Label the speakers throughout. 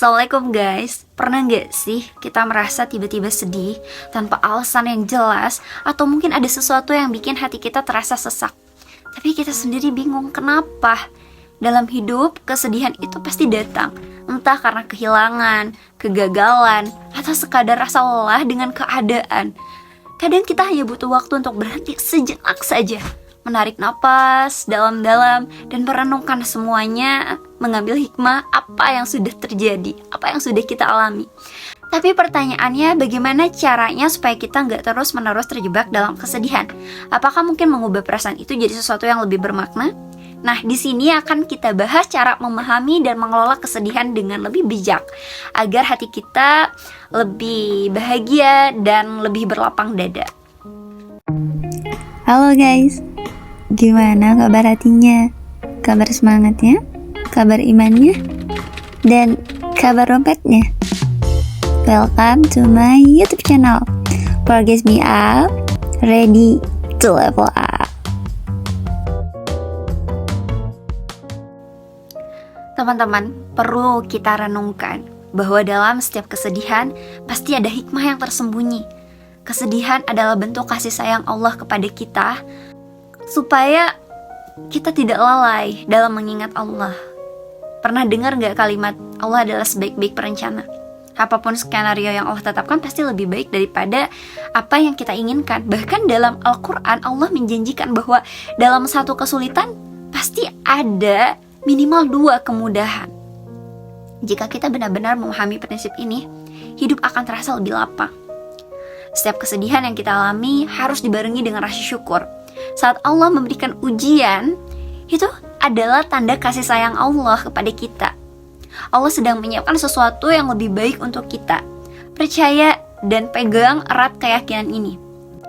Speaker 1: Assalamualaikum guys, pernah nggak sih kita merasa tiba-tiba sedih tanpa alasan yang jelas, atau mungkin ada sesuatu yang bikin hati kita terasa sesak, tapi kita sendiri bingung kenapa? Dalam hidup, kesedihan itu pasti datang, entah karena kehilangan, kegagalan, atau sekadar rasa lelah dengan keadaan. Kadang kita hanya butuh waktu untuk berhenti sejenak saja, menarik napas dalam-dalam dan merenungkan semuanya, mengambil hikmah apa yang sudah terjadi, apa yang sudah kita alami. Tapi pertanyaannya, bagaimana caranya supaya kita nggak terus-menerus terjebak dalam kesedihan? Apakah mungkin mengubah perasaan itu jadi sesuatu yang lebih bermakna? Nah, di sini akan kita bahas cara memahami dan mengelola kesedihan dengan lebih bijak, agar hati kita lebih bahagia dan lebih berlapang dada.
Speaker 2: Halo guys, gimana kabar hatinya? Kabar semangatnya? Kabar imannya? Dan kabar dompetnya? Welcome to my YouTube channel. Progress me up, ready to level up.
Speaker 1: Teman-teman, perlu kita renungkan bahwa dalam setiap kesedihan pasti ada hikmah yang tersembunyi. Kesedihan adalah bentuk kasih sayang Allah kepada kita, supaya kita tidak lalai dalam mengingat Allah. Pernah dengar gak kalimat Allah adalah sebaik-baik perencana? Apapun skenario yang Allah tetapkan pasti lebih baik daripada apa yang kita inginkan. Bahkan dalam Al-Quran, Allah menjanjikan bahwa dalam satu kesulitan pasti ada minimal 2 kemudahan. Jika kita benar-benar memahami prinsip ini, hidup akan terasa lebih lapang. Setiap kesedihan yang kita alami harus dibarengi dengan rasa syukur. Saat Allah memberikan ujian, itu adalah tanda kasih sayang Allah kepada kita. Allah sedang menyiapkan sesuatu yang lebih baik untuk kita. Percaya dan pegang erat keyakinan ini.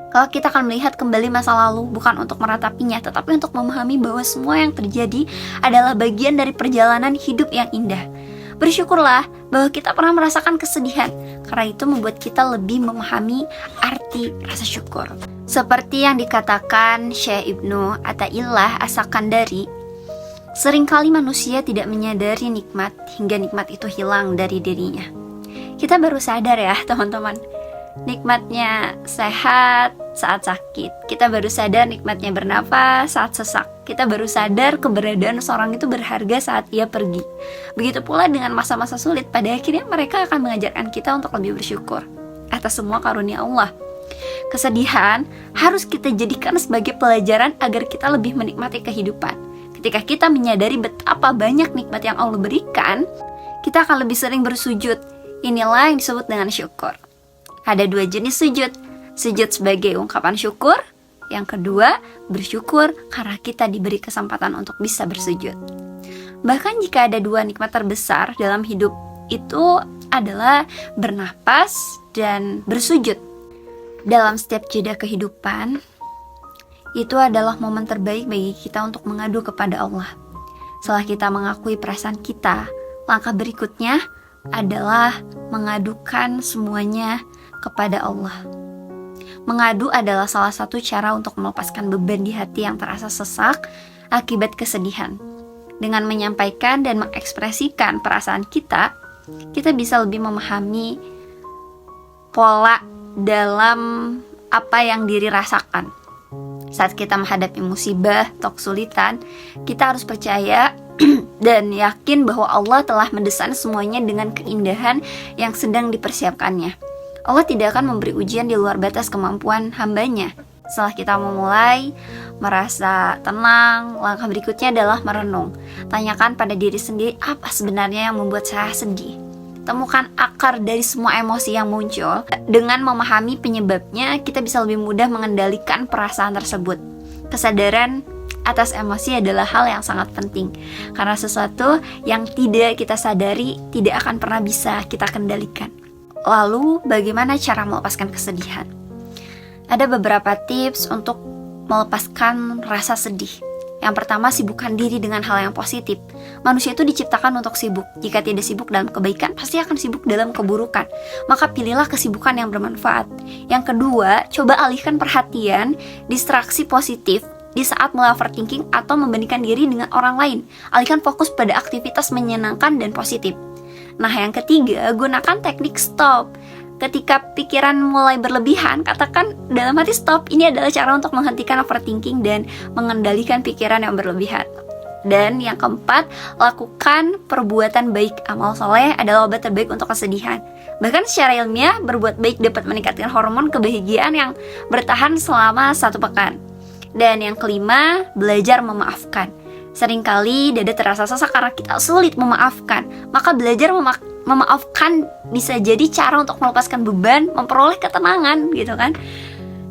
Speaker 1: Kalau kita akan melihat kembali masa lalu, bukan untuk meratapinya, tetapi untuk memahami bahwa semua yang terjadi adalah bagian dari perjalanan hidup yang indah. Bersyukurlah bahwa kita pernah merasakan kesedihan, karena itu membuat kita lebih memahami arti rasa syukur. Seperti yang dikatakan Syekh Ibnu Athaillah As-Sakandari, seringkali manusia tidak menyadari nikmat hingga nikmat itu hilang dari dirinya. Kita baru sadar ya teman-teman, nikmatnya sehat saat sakit. Kita baru sadar nikmatnya bernafas saat sesak. Kita baru sadar keberadaan seorang itu berharga saat ia pergi. Begitu pula dengan masa-masa sulit, pada akhirnya mereka akan mengajarkan kita untuk lebih bersyukur atas semua karunia Allah. Kesedihan harus kita jadikan sebagai pelajaran agar kita lebih menikmati kehidupan. Ketika kita menyadari betapa banyak nikmat yang Allah berikan, kita akan lebih sering bersujud. Inilah yang disebut dengan syukur. Ada 2 jenis sujud. Sujud sebagai ungkapan syukur. Yang kedua, bersyukur karena kita diberi kesempatan untuk bisa bersujud. Bahkan jika ada 2 nikmat terbesar dalam hidup, itu adalah bernapas dan bersujud. Dalam setiap jeda kehidupan, itu adalah momen terbaik bagi kita untuk mengadu kepada Allah. Setelah kita mengakui perasaan kita, langkah berikutnya adalah mengadukan semuanya kepada Allah. Mengadu adalah salah satu cara untuk melepaskan beban di hati yang terasa sesak akibat kesedihan. Dengan menyampaikan dan mengekspresikan perasaan kita, kita bisa lebih memahami pola dalam apa yang diri rasakan. Saat kita menghadapi musibah atau kesulitan, kita harus percaya dan yakin bahwa Allah telah mendesain semuanya dengan keindahan yang sedang dipersiapkannya. Allah tidak akan memberi ujian di luar batas kemampuan hambanya. Setelah kita memulai merasa tenang, langkah berikutnya adalah merenung. Tanyakan pada diri sendiri, apa sebenarnya yang membuat saya sedih? Temukan akar dari semua emosi yang muncul. Dengan memahami penyebabnya, kita bisa lebih mudah mengendalikan perasaan tersebut. Kesadaran atas emosi adalah hal yang sangat penting, karena sesuatu yang tidak kita sadari tidak akan pernah bisa kita kendalikan. Lalu, bagaimana cara melepaskan kesedihan? Ada beberapa tips untuk melepaskan rasa sedih. Yang pertama, sibukkan diri dengan hal yang positif. Manusia itu diciptakan untuk sibuk. Jika tidak sibuk dalam kebaikan, pasti akan sibuk dalam keburukan. Maka pilihlah kesibukan yang bermanfaat. Yang kedua, coba alihkan perhatian, distraksi positif di saat mulai overthinking atau membandingkan diri dengan orang lain. Alihkan fokus pada aktivitas menyenangkan dan positif. Nah, yang ketiga, gunakan teknik stop. Ketika pikiran mulai berlebihan, katakan dalam hati stop. Ini adalah cara untuk menghentikan overthinking dan mengendalikan pikiran yang berlebihan. Dan yang keempat, lakukan perbuatan baik. Amal soleh adalah obat terbaik untuk kesedihan. Bahkan secara ilmiah, berbuat baik dapat meningkatkan hormon kebahagiaan yang bertahan selama 1 pekan. Dan yang kelima, belajar memaafkan. Seringkali dada terasa sesak karena kita sulit memaafkan. Maka belajar memaafkan bisa jadi cara untuk melepaskan beban, memperoleh ketenangan gitu kan.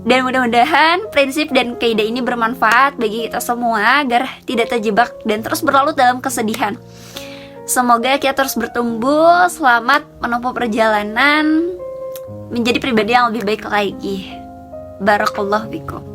Speaker 1: Dan mudah-mudahan prinsip dan kaidah ini bermanfaat bagi kita semua agar tidak terjebak dan terus berlarut dalam kesedihan. Semoga kita terus bertumbuh, selamat menempuh perjalanan menjadi pribadi yang lebih baik lagi. Barakallahu fikum.